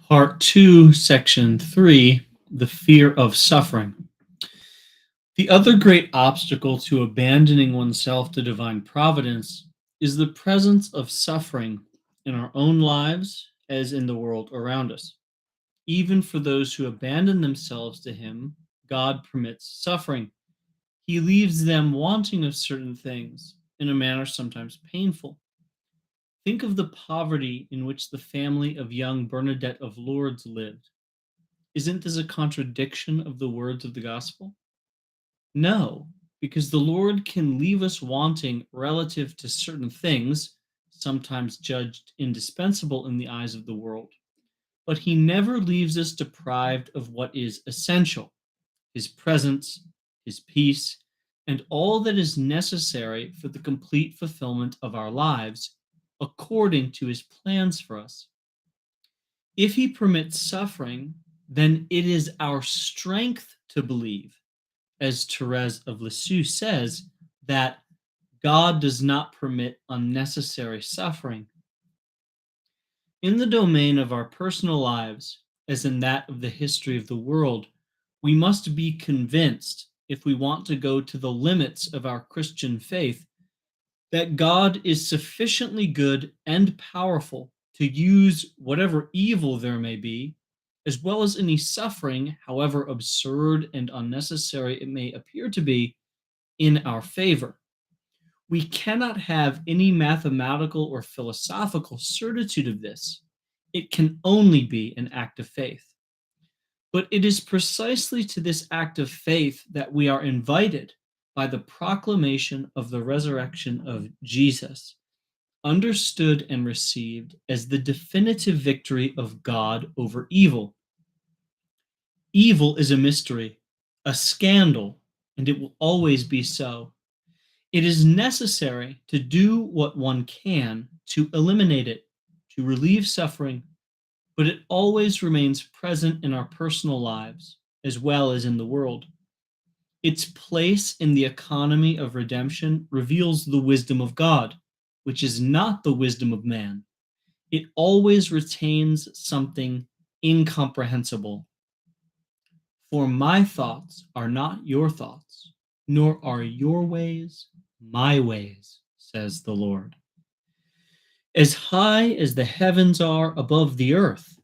Part 2, Section 3, The Fear of Suffering. The other great obstacle to abandoning oneself to divine providence is the presence of suffering in our own lives as in the world around us. Even for those who abandon themselves to Him, God permits suffering. He leaves them wanting of certain things in a manner sometimes painful. Think of the poverty in which the family of young Bernadette of Lourdes lived. Isn't this a contradiction of the words of the gospel? No, because the Lord can leave us wanting relative to certain things, sometimes judged indispensable in the eyes of the world, but He never leaves us deprived of what is essential: His presence, His peace, and all that is necessary for the complete fulfillment of our lives according to His plans for us. If He permits suffering, then it is our strength to believe, as Therese of Lisieux says, that God does not permit unnecessary suffering. In the domain of our personal lives, as in that of the history of the world, we must be convinced, if we want to go to the limits of our Christian faith, that God is sufficiently good and powerful to use whatever evil there may be, as well as any suffering, however absurd and unnecessary it may appear to be, in our favor. We cannot have any mathematical or philosophical certitude of this. It can only be an act of faith. But it is precisely to this act of faith that we are invited by the proclamation of the resurrection of Jesus, understood and received as the definitive victory of God over evil. Evil is a mystery, a scandal, and it will always be so. It is necessary to do what one can to eliminate it, to relieve suffering, but it always remains present in our personal lives as well as in the world. Its place in the economy of redemption reveals the wisdom of God, which is not the wisdom of man. It always retains something incomprehensible. For my thoughts are not your thoughts, nor are your ways my ways, says the Lord. As high as the heavens are above the earth,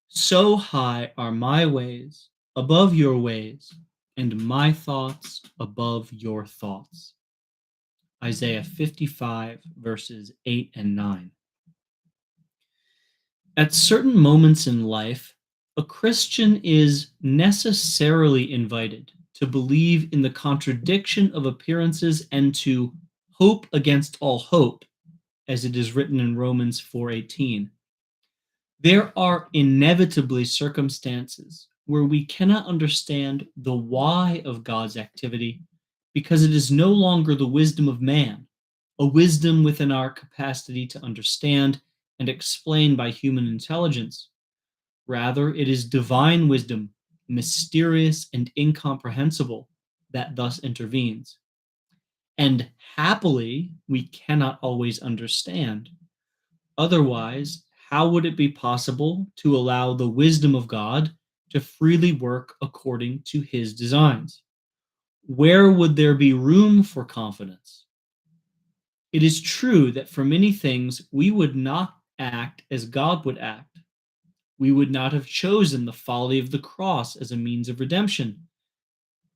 so high are my ways above your ways, and my thoughts above your thoughts. Isaiah 55, verses 8 and 9. At certain moments in life, a Christian is necessarily invited to believe in the contradiction of appearances and to hope against all hope, as it is written in Romans 4:18. There are inevitably circumstances where we cannot understand the why of God's activity because it is no longer the wisdom of man, a wisdom within our capacity to understand and explain by human intelligence. Rather, it is divine wisdom, mysterious and incomprehensible, that thus intervenes. And happily, we cannot always understand. Otherwise, how would it be possible to allow the wisdom of God to freely work according to His designs? Where would there be room for confidence? It is true that for many things we would not act as God would act. We would not have chosen the folly of the cross as a means of redemption.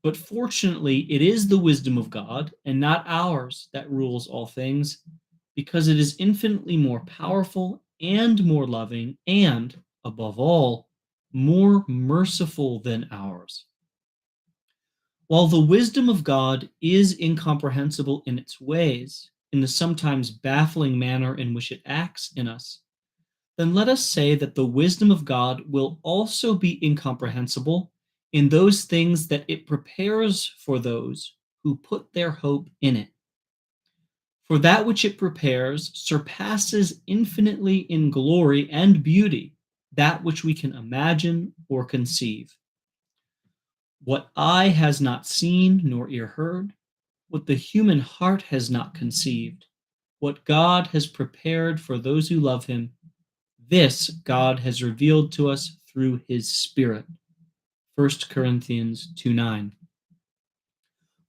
But fortunately, it is the wisdom of God and not ours that rules all things, because it is infinitely more powerful and more loving and, above all, more merciful than ours. While the wisdom of God is incomprehensible in its ways, in the sometimes baffling manner in which it acts in us, then let us say that the wisdom of God will also be incomprehensible in those things that it prepares for those who put their hope in it. For that which it prepares surpasses infinitely in glory and beauty that which we can imagine or conceive. What eye has not seen nor ear heard, what the human heart has not conceived, what God has prepared for those who love Him, This God has revealed to us through his Spirit. 1 Corinthians 2:9.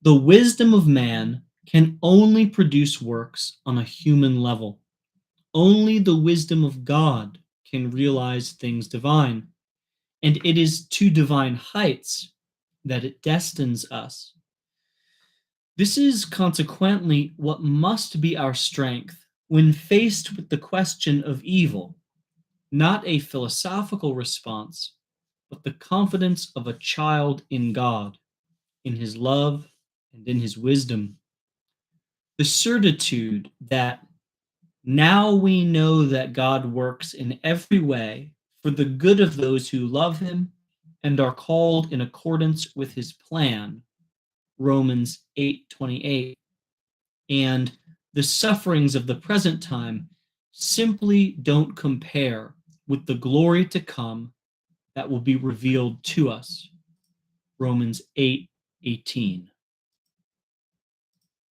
The wisdom of man can only produce works on a human level. Only the wisdom of God can realize things divine, and it is to divine heights that it destines us. This is consequently what must be our strength when faced with the question of evil, not a philosophical response, but the confidence of a child in God, in his love, and in his wisdom. The certitude that now we know that God works in every way for the good of those who love him and are called in accordance with his plan. Romans 8:28. And the sufferings of the present time simply don't compare with the glory to come that will be revealed to us. Romans 8:18.